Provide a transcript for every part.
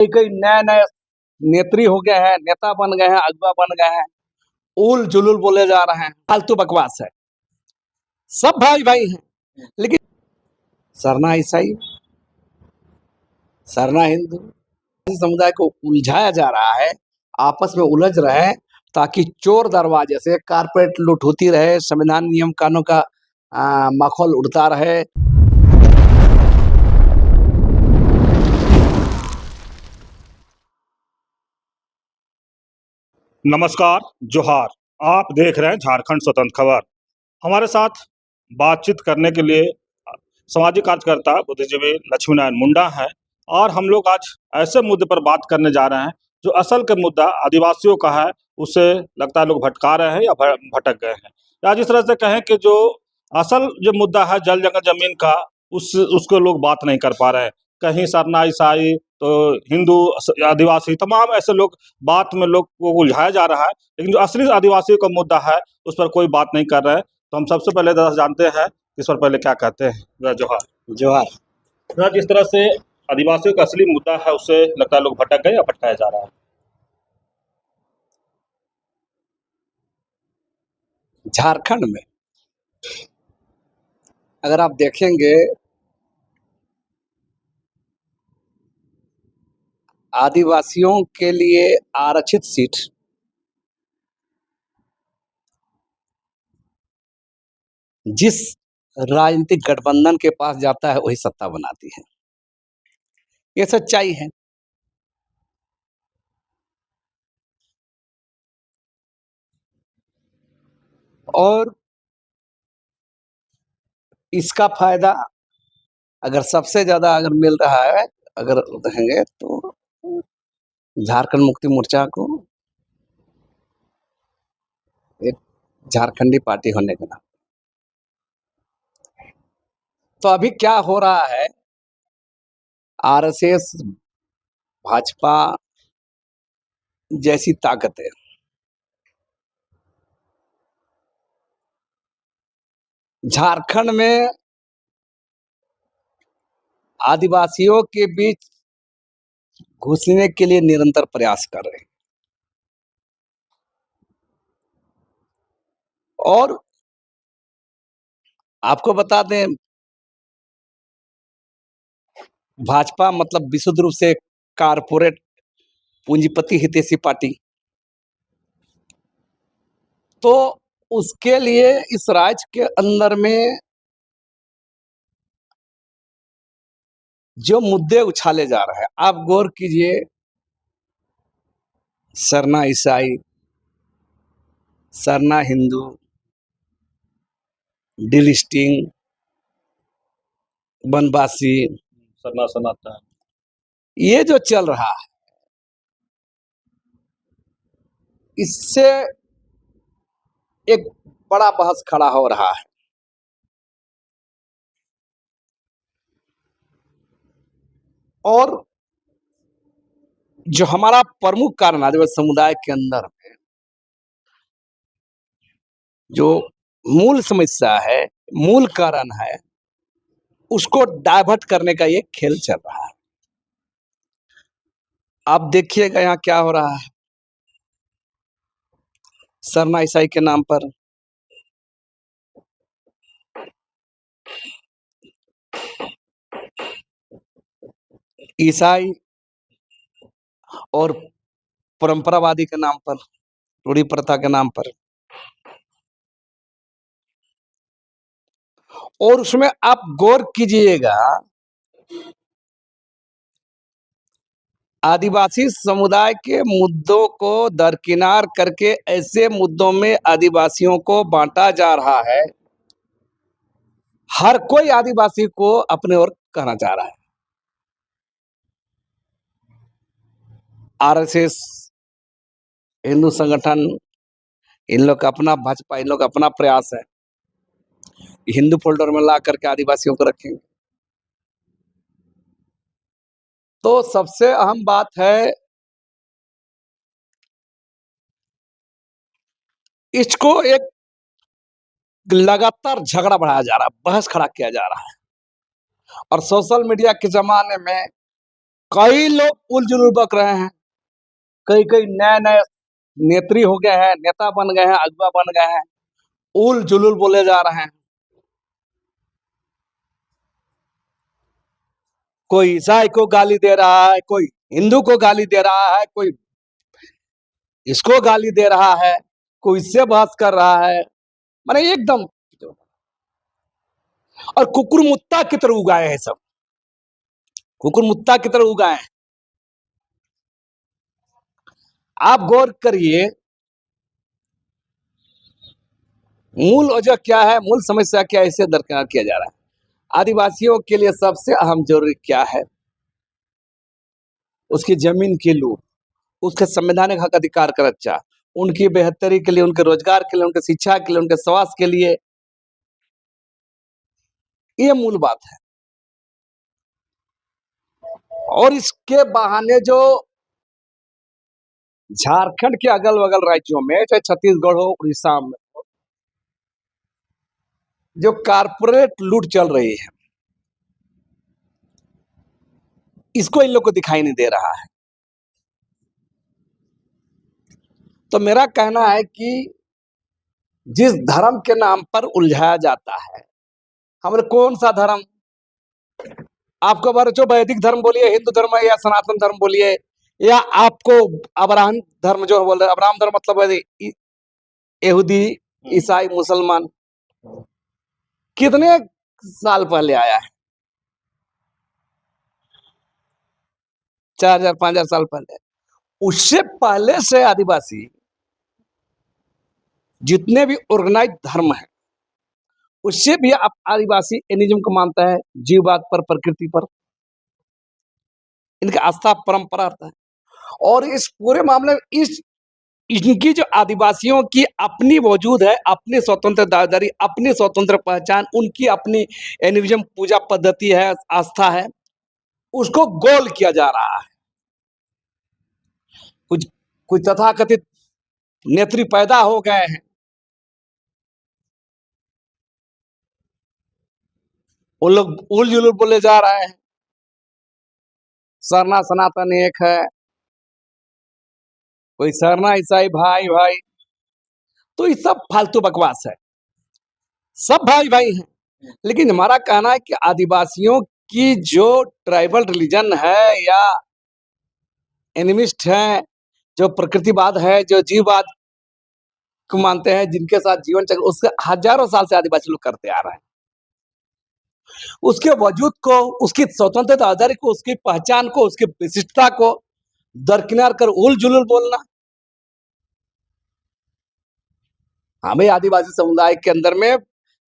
कई नए नए नेत्री हो गए हैं, नेता बन गए हैं, अगुवा बन गए हैं, उल जुलूल बोले जा रहे हैं, फालतू बकवास है। सब भाई भाई हैं, लेकिन सरना ईसाई, सरना हिंदू समुदाय को उलझाया जा रहा है, आपस में उलझ रहे हैं, ताकि चोर दरवाजे से कारपेट लूट होती रहे, संविधान नियम कानून का माखौल उड़ता रहे। नमस्कार, जोहार। आप देख रहे हैं झारखंड स्वतंत्र खबर। हमारे साथ बातचीत करने के लिए सामाजिक कार्यकर्ता बुद्धिजीवी लक्ष्मीनारायण मुंडा हैं और हम लोग आज ऐसे मुद्दे पर बात करने जा रहे हैं जो असल के मुद्दा आदिवासियों का है। उससे लगता है लोग भटका रहे हैं या भटक गए हैं, या जिस तरह से कहें कि जो असल जो मुद्दा है जल जंगल जमीन का, उसको लोग बात नहीं कर पा रहे हैं। कहीं सरना ईसाई तो हिंदू आदिवासी तमाम ऐसे लोग बात में लोग को उलझाया जा रहा है, लेकिन जो असली आदिवासियों का मुद्दा है उस पर कोई बात नहीं कर रहे हैं। तो हम सबसे पहले दादा जानते हैं इस पर पहले क्या कहते हैं। दादा जोहार। जोहार। दादा, जिस तरह से आदिवासियों का असली मुद्दा है उससे लगता है लोग भटक गए या भटकाया जा रहा है। झारखंड में अगर आप देखेंगे, आदिवासियों के लिए आरक्षित सीट जिस राजनीतिक गठबंधन के पास जाता है वही सत्ता बनाती है। ये सच्चाई है। और इसका फायदा अगर सबसे ज्यादा अगर मिल रहा है, अगर देखेंगे तो झारखंड मुक्ति मोर्चा को, एक झारखंडी पार्टी होने के नाते। तो अभी क्या हो रहा है, आरएसएस, भाजपा जैसी ताकतें झारखंड में आदिवासियों के बीच घुसने के लिए निरंतर प्रयास कर रहे हैं। और आपको बता दें, भाजपा मतलब विशुद्ध रूप से कारपोरेट पूंजीपति हितैषी पार्टी। तो उसके लिए इस राज्य के अंदर में जो मुद्दे उछाले जा रहे हैं, आप गौर कीजिए, सरना ईसाई, सरना हिंदू, डिलिस्टिंग, वनवासी, सरना सनातन, ये जो चल रहा है, इससे एक बड़ा बहस खड़ा हो रहा है। और जो हमारा प्रमुख कारण आदिवासी समुदाय के अंदर में जो मूल समस्या है, मूल कारण है, उसको डाइवर्ट करने का ये खेल चल रहा है। आप देखिएगा यहाँ क्या हो रहा है। सरना ईसाई के नाम पर ईसाई और परंपरावादी के नाम पर, रूढ़ी प्रथा के नाम पर, और उसमें आप गौर कीजिएगा, आदिवासी समुदाय के मुद्दों को दरकिनार करके ऐसे मुद्दों में आदिवासियों को बांटा जा रहा है। हर कोई आदिवासी को अपने ओर कहना चाह रहा है। आरएसएस, हिंदू संगठन, इन लोग का अपना, भाजपा इन लोग का अपना प्रयास है, हिंदू फोल्डर में ला करके आदिवासियों को रखेंगे। तो सबसे अहम बात है, इसको एक लगातार झगड़ा बढ़ाया जा रहा है, बहस खड़ा किया जा रहा है। और सोशल मीडिया के जमाने में कई लोग उल जुलूल बक रहे हैं, कई कई नए नए नेत्री हो गए हैं, नेता बन गए हैं, अगुवा बन गए हैं, उल जुलूल बोले जा रहे हैं। कोई ईसाई को गाली दे रहा है, कोई हिंदू को गाली दे रहा है, कोई इसको गाली दे रहा है, कोई इससे बहस कर रहा है, माने एकदम। और कुकुर मुत्ता की तरह उगाए हैं सब, कुकुर मुत्ता की तरह उगाए हैं। आप गौर करिए, मूल वजह क्या है, मूल समस्या क्या है, इसे दरकिनार किया जा रहा है। आदिवासियों के लिए सबसे अहम जरूरी क्या है? उसकी जमीन की लूट, उसके संवैधानिक हक अधिकार का रक्षा, उनकी बेहतरी के लिए, उनके रोजगार के लिए, उनके शिक्षा के लिए, उनके स्वास्थ्य के लिए, ये मूल बात है। और इसके बहाने जो झारखंड के अगल बगल राज्यों में, चाहे छत्तीसगढ़ हो, उड़ीसा में, जो कारपोरेट लूट चल रही है, इसको इन लोग को दिखाई नहीं दे रहा है। तो मेरा कहना है कि जिस धर्म के नाम पर उलझाया जाता है, हमारे कौन सा धर्म, आपको बारे जो वैदिक धर्म बोलिए, हिंदू धर्म या सनातन धर्म बोलिए, या आपको अब्राहम धर्म जो बोल रहे हैं, अब्राहम धर्म मतलब यहूदी, ईसाई, मुसलमान, कितने साल पहले आया है? 4000 5000 साल पहले। उससे पहले से आदिवासी जितने भी ऑर्गेनाइज धर्म है, उससे भी आप आदिवासी एनिज्म को मानता है, जीववाद पर, प्रकृति पर, इनकी आस्था परंपरा रहता है। और इस पूरे मामले में इनकी जो आदिवासियों की अपनी वजूद है, अपनी स्वतंत्र दावेदारी, अपनी स्वतंत्र पहचान, उनकी अपनी एनिज्म पूजा पद्धति है, आस्था है, उसको गोल किया जा रहा है। कुछ कुछ तथाकथित नेत्री पैदा हो गए हैं, उन लोग उल जुलूल बोले जा रहे हैं, सरना सनातन एक है, कोई सरना ईसाई भाई भाई। तो ये सब फालतू बकवास है, सब भाई भाई हैं। लेकिन हमारा कहना है कि आदिवासियों की जो ट्राइबल रिलीजन है या एनिमिस्ट है, जो प्रकृतिवाद है, जो जीववाद को मानते हैं, जिनके साथ जीवन चक्र उसके हजारों साल से आदिवासी लोग करते आ रहे हैं, उसके वजूद को, उसकी स्वतंत्रता आधार को, उसकी पहचान को, उसकी विशिष्टता को दरकिनार कर उल जुलूल बोलना, हमें आदिवासी समुदाय के अंदर में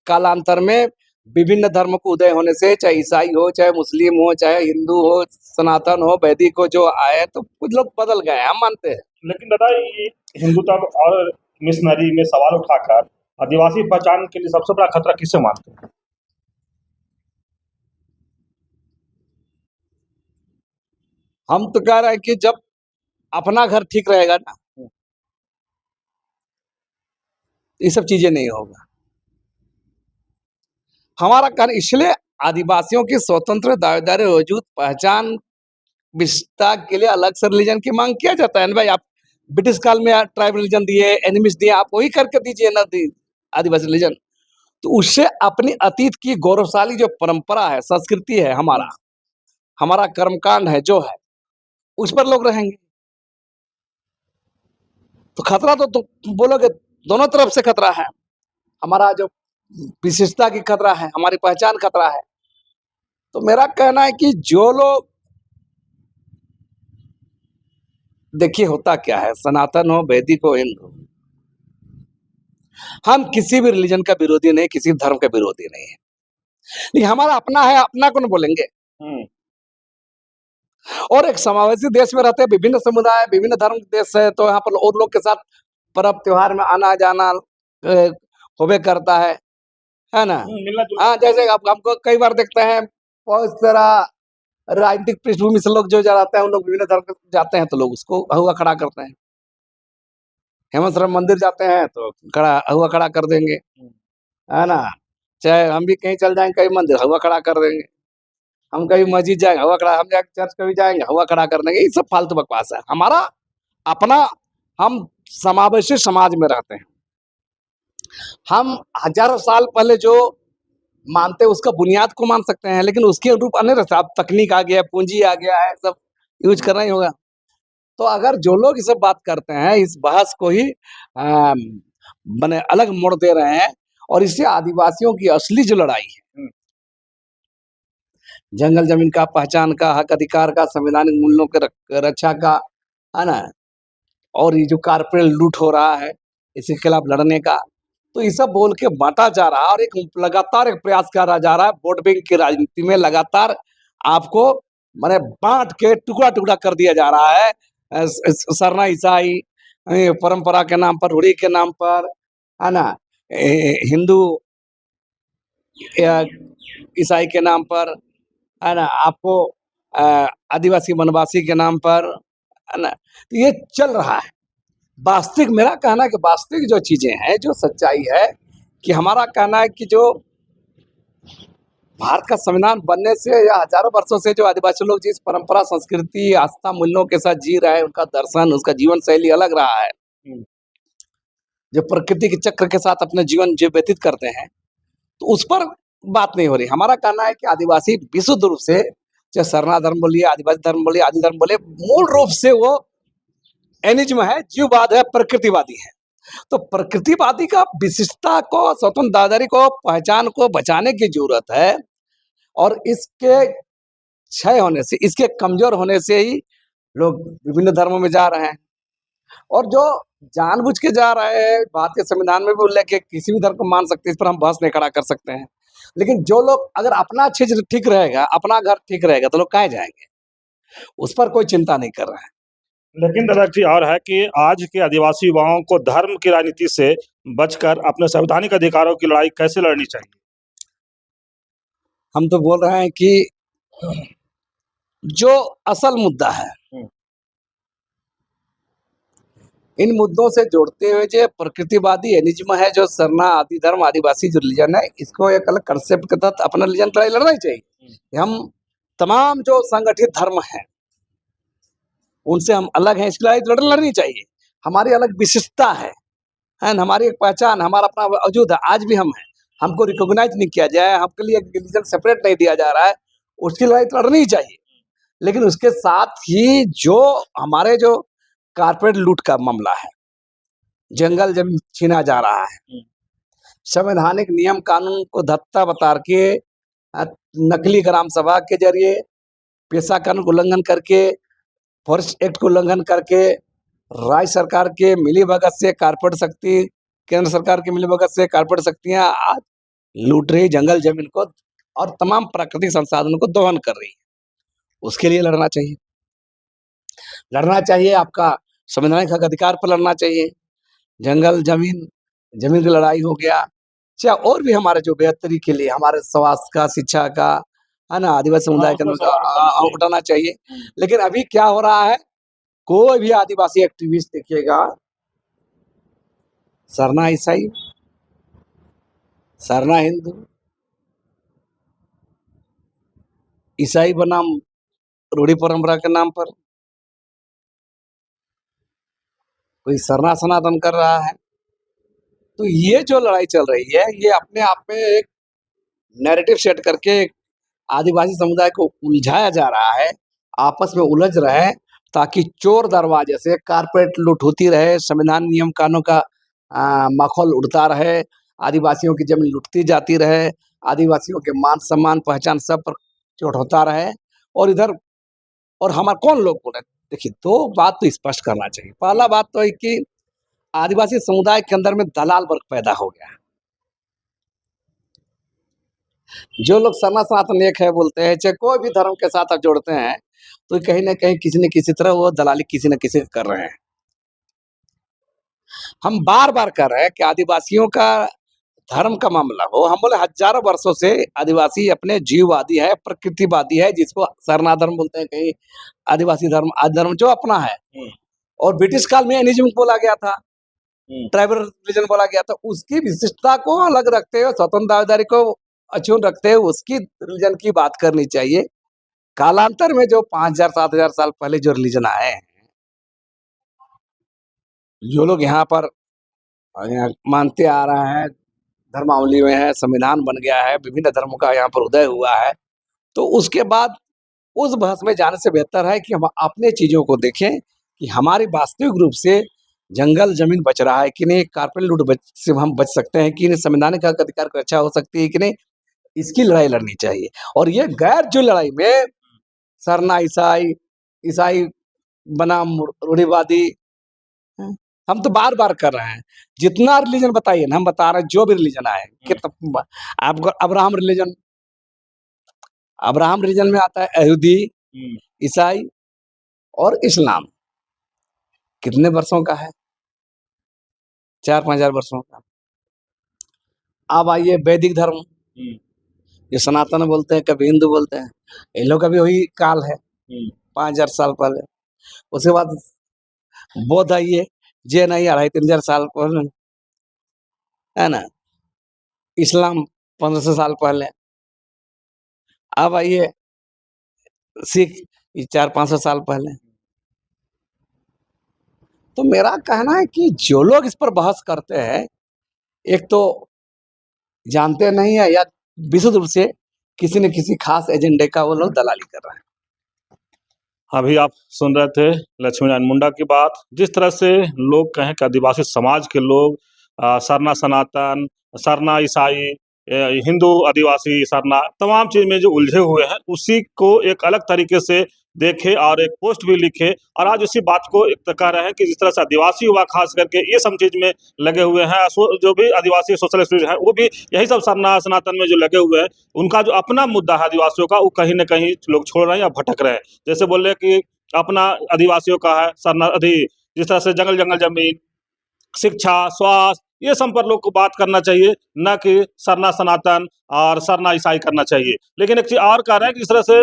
कालांतर में विभिन्न धर्म को उदय होने से, चाहे ईसाई हो, चाहे मुस्लिम हो, चाहे हिंदू हो, सनातन हो, वैदिक हो, जो आए तो कुछ लोग बदल गए, हम मानते हैं। लेकिन दादा, ये हिंदुत्व और मिशनरी में सवाल उठाकर आदिवासी पहचान के लिए सबसे बड़ा खतरा किसे मानते हैं? हम तो कह रहे हैं कि जब अपना घर ठीक रहेगा ना, ये सब चीजें नहीं होगा। हमारा कहना इसलिए आदिवासियों की स्वतंत्र दावेदारी, वजूद, पहचान, विशेषता के लिए अलग से रिलीजन की मांग किया जाता है ना भाई। आप ब्रिटिश काल में ट्राइब रिलीजन दिए, एनिमिस्ट दिए, आप वही करके दीजिए ना, आदिवासी रिलीजन। तो उससे अपनी अतीत की गौरवशाली जो परंपरा है, संस्कृति है, हमारा हमारा कर्मकांड है जो है, उस पर लोग रहेंगे। तो खतरा तो बोलोगे दोनों तरफ से खतरा है। हमारा जो विशेषता की खतरा है, हमारी पहचान खतरा है। तो मेरा कहना है कि जो लोग, देखिए होता क्या है, सनातन हो, वैदिक हो, हिंदू, हम किसी भी रिलीजन का विरोधी नहीं, किसी धर्म का विरोधी नहीं है, लेकिन हमारा अपना है, अपना कौन बोलेंगे। और एक समावेशी देश में रहते हैं, विभिन्न समुदाय, विभिन्न धर्म के देश है, तो यहाँ पर और लोग के साथ पर्व त्योहार में आना जाना होबे करता है ना। मिलना जुलना। हाँ, जैसे आप हमको कई बार देखते हैं, बहुत सारा राजनीतिक पृष्ठभूमि से लोग जो जाते हैं, उन लोग विभिन्न धर्म के जाते हैं, तो लोग उसको हुआ खड़ा करते हैं। हेमंत राम मंदिर जाते हैं तो खड़ा हुआ खड़ा कर देंगे, है ना। चाहे हम भी कहीं चल जाएं, कहीं मंदिर हुआ खड़ा कर देंगे। हम कभी मस्जिद जाएंगे हवा खड़ा, हम जाके चर्च कभी जाएंगे हवा खड़ा करने के, ये सब फालतू बकवास है। हमारा अपना, हम समावेशी समाज में रहते हैं। हम हजारों साल पहले जो मानते हैं उसका बुनियाद को मान सकते हैं, लेकिन उसके अनुरूप अन्य रहता है। अब तकनीक आ गया, पूंजी आ गया है, सब यूज करना ही होगा। तो अगर जो लोग ये सब बात करते हैं, इस बहस को ही मैंने अलग मोड़ दे रहे हैं, और इससे आदिवासियों की असली जो लड़ाई है, जंगल जमीन का, पहचान का, हक अधिकार का, संवैधानिक मूल्यों के रक्षा का, है ना, और ये जो कारपोरेट लूट हो रहा है इसके खिलाफ लड़ने का, तो ये सब बोल के बांटा जा रहा है, और एक लगातार एक प्रयास करा जा रहा है वोट बैंक की राजनीति में। लगातार आपको मैंने बांट के टुकड़ा टुकड़ा कर दिया जा रहा है। सरना ईसाई परंपरा के नाम पर, रूढ़ी के नाम पर, है ना, हिंदू ईसाई के नाम पर, है ना, आपको आदिवासी वनवासी के नाम पर, है ना, तो ये चल रहा है। वास्तविक मेरा कहना है कि वास्तविक जो चीजें हैं, जो सच्चाई है, कि हमारा कहना है कि जो भारत का संविधान बनने से या हजारों वर्षों से जो आदिवासी लोग जिस परंपरा, संस्कृति, आस्था, मूल्यों के साथ जी रहे हैं, उनका दर्शन, उसका जीवन शैली अलग रहा है। जो प्रकृति के चक्र के साथ अपना जीवन जो व्यतीत करते हैं, तो उस पर बात नहीं हो रही। हमारा कहना है कि आदिवासी विशुद्ध रूप से, चाहे सरना धर्म बोलिए, आदिवासी धर्म बोलिए, आदि धर्म बोलिए, मूल रूप से वो एनिज्म है, जीववाद है, प्रकृतिवादी है। तो प्रकृतिवादी का विशिष्टता को, स्वतंत्र दादारी को, पहचान को बचाने की जरूरत है, और इसके क्षय होने से, इसके कमजोर होने से ही लोग विभिन्न धर्मों में जा रहे हैं। और जो जानबूझ के जा रहे हैं, भारतीय संविधान में भी उल्लेख है, किसी भी धर्म को मान सकते हैं, इस पर हम बहस नहीं खड़ा कर सकते हैं। लेकिन जो लोग, अगर अपना क्षेत्र ठीक रहेगा, अपना घर ठीक रहेगा, तो लोग काहे जाएंगे, उस पर कोई चिंता नहीं कर रहे हैं। लेकिन दादा जी और है कि आज के आदिवासी युवाओं को धर्म की राजनीति से बचकर अपने संवैधानिक अधिकारों की लड़ाई कैसे लड़नी चाहिए? हम तो बोल रहे हैं कि जो असल मुद्दा है, इन मुद्दों से जोड़ते हुए, जो प्रकृतिवादी एनिज्म है, जो सरना, आदि धर्म, आदिवासी जो रिलीजन है, इसको एक अलग कंसेप्ट के तहत अपना रिलीजन लड़ाई लड़ना ही चाहिए। हम तमाम जो संगठित धर्म हैं, उनसे हम अलग हैं, इसकी लड़ाई लड़नी चाहिए। हमारी अलग विशिष्टता है, हमारी एक पहचान, हमारा अपना वजूद है, आज भी हम हैं। हमको रिकॉग्नाइज नहीं किया जाए, हमके लिए रिलीजन सेपरेट नहीं दिया जा रहा है, उसकी लड़ाई तो लड़नी ही चाहिए। लेकिन उसके साथ ही जो हमारे जो कारपोरेट लूट का मामला है, जंगल जमीन छीना जा रहा है, संवैधानिक नियम कानून को धत्ता बता के, नकली ग्राम सभा के जरिए, पेशा कानून का उल्लंघन करके, फॉरेस्ट एक्ट का उल्लंघन करके, राज्य सरकार के मिलीभगत से कारपोरेट शक्ति, केंद्र सरकार की मिलीभगत से कारपोरेट शक्तियां आज लूट रही जंगल जमीन को, और तमाम प्राकृतिक संसाधनों को दोहन कर रही है। उसके लिए लड़ना चाहिए, लड़ना चाहिए। आपका संवैधानिक हक अधिकार पर लड़ना चाहिए। जंगल जमीन, जमीन की लड़ाई हो गया, चाहे और भी हमारे जो बेहतरी के लिए, हमारे स्वास्थ्य का, शिक्षा का, है ना, आदिवासी समुदाय के अंदर उठाना चाहिए। लेकिन अभी क्या हो रहा है, कोई भी आदिवासी एक्टिविस्ट देखिएगा, सरना ईसाई, सरना हिंदू, ईसाई बनाम रूढ़ी परंपरा के नाम पर कोई सरना सनातन कर रहा है। तो ये जो लड़ाई चल रही है, ये अपने आप में एक नैरेटिव सेट करके आदिवासी समुदाय को उलझाया जा रहा है, आपस में उलझ रहे, ताकि चोर दरवाजे से कारपोरेट लूट होती रहे, संविधान नियम कानून का माखौल उड़ता रहे, आदिवासियों की जमीन लुटती जाती रहे, आदिवासियों के मान सम्मान, पहचान सब पर चोट होता रहे। और इधर, और हमारे कौन लोग बोले, देखिए, दो बात तो स्पष्ट करना चाहिए। पहला बात तो है कि आदिवासी समुदाय के अंदर में दलाल वर्ग पैदा हो गया है। जो लोग सरना सनातन एक है बोलते हैं, चाहे कोई भी धर्म के साथ आप जोड़ते हैं, तो कहीं ना कहीं किसी न किसी तरह वो दलाली किसी न किसी कर रहे हैं। हम बार बार कर रहे हैं कि आदिवासियों का धर्म का मामला हो, हम बोले हजारों वर्षों से आदिवासी अपने जीववादी है, प्रकृतिवादी है, जिसको सरना धर्म बोलते हैं, कहीं आदिवासी धर्म, आदि धर्म जो अपना है। और ब्रिटिश काल में एनिज्म बोला गया था, ट्राइबल रिलीजन बोला गया था। उसकी विशिष्टता को अलग रखते हुए, स्वतंत्र दावेदारी को अछूत रखते हुए, उसकी रिलीजन की बात करनी चाहिए। कालांतर में जो 5000 7000 साल पहले जो रिलीजन आए हैं, जो लोग यहाँ पर मानते आ रहा है, धर्मावली में है, संविधान बन गया है, विभिन्न धर्मों का यहाँ पर उदय हुआ है, तो उसके बाद उस बहस में जाने से बेहतर है कि हम अपने चीज़ों को देखें कि हमारी वास्तविक रूप से जंगल ज़मीन बच रहा है कि नहीं, कारपेट लूट से हम बच सकते हैं कि नहीं, संवैधानिक हक अधिकार की रक्षा हो सकती है कि नहीं, इसकी लड़ाई लड़नी चाहिए। और ये गैर जो लड़ाई में सरना ईसाई, ईसाई बनाम रूढ़िवादी, हम तो बार-बार कर रहे हैं। जितना रिलीजन बताइए ना, हम बता रहे हैं जो भी रिलीजन आए, कितना आपको अब्राहम रिलीजन में आता है यहूदी, ईसाई और इस्लाम। कितने वर्षों का है? 4-5 हज़ार वर्षों का। अब आइए वैदिक धर्म, ये सनातन बोलते हैं, कभी हिंदू बोलते हैं, इन लोग का भी वही काल है 5000 साल पहले। उसके बाद बौद्ध आइए, जैन आइए 2500-3000 साल पहले, है ना? इस्लाम 1500 साल पहले। अब आइए सिख, ये 400-500 साल पहले। तो मेरा कहना है कि जो लोग इस पर बहस करते हैं, एक तो जानते नहीं है या विशुद्ध रूप से किसी न किसी खास एजेंडे का वो लोग दलाली कर रहे हैं। अभी आप सुन रहे थे लक्ष्मीनारायण मुंडा की बात। जिस तरह से लोग कहें कि आदिवासी समाज के लोग सरना सनातन, सरना ईसाई, हिंदू आदिवासी सरना तमाम चीज़ में जो उलझे हुए हैं, उसी को एक अलग तरीके से देखे और एक पोस्ट भी लिखे और आज उसी बात को एक कह रहे हैं कि जिस तरह से आदिवासी युवा खास करके ये सब चीज़ में लगे हुए हैं, जो भी आदिवासी सोशल स्टडीज हैं वो भी यही सब सरना सनातन में जो लगे हुए हैं, उनका जो अपना मुद्दा है आदिवासियों का, वो कहीं न कहीं लोग छोड़ रहे हैं या भटक रहे हैं। जैसे बोल रहे हैं कि अपना आदिवासियों का है सरना जिस तरह से जंगल जमीन, शिक्षा, स्वास्थ्य, ये सब पर लोग को बात करना चाहिए, ना कि सरना सनातन और सरना ईसाई करना चाहिए। लेकिन एक चीज़ और कह रहे हैं कि इस तरह से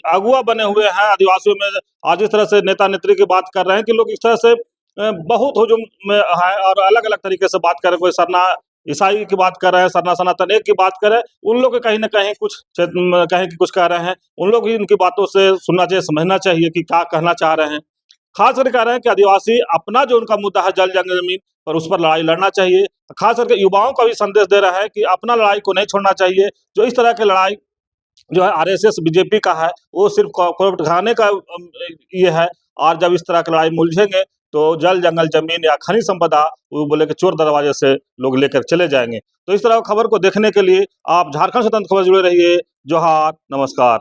अगुआ बने हुए हैं आदिवासियों में, आज इस तरह से नेता-नेत्री की बात कर रहे हैं कि लोग इस तरह से बहुत हुजूम में है और अलग-अलग तरीके से बात कर रहे हैं। कोई सरना ईसाई की बात कर रहे हैं, सरना सनातन एक की बात कर रहे हैं, उन लोग के कहीं न कहीं कुछ कहें कि कुछ कह रहे हैं, उन लोग भी उनकी बातों से सुनना चाहिए, समझना चाहिए कि क्या कहना चाह रहे हैं। खास करके कह रहे हैं कि आदिवासी अपना जो उनका मुद्दा है जल जंगल जमीन पर उस पर लड़ाई लड़ना चाहिए। खास करके युवाओं का भी संदेश दे रहा है कि अपना लड़ाई को नहीं छोड़ना चाहिए। जो इस तरह की लड़ाई जो है आरएसएस बीजेपी का है, वो सिर्फ कॉर्पोरेट घराने का ये है और जब इस तरह की लड़ाई में उलझेंगे तो जल जंगल जमीन या खनिज संपदा वो बोले कि चोर दरवाजे से लोग लेकर चले जाएंगे। तो इस तरह की खबर को देखने के लिए आप झारखंड स्वतंत्र खबर जुड़े रहिए। जोहार, नमस्कार।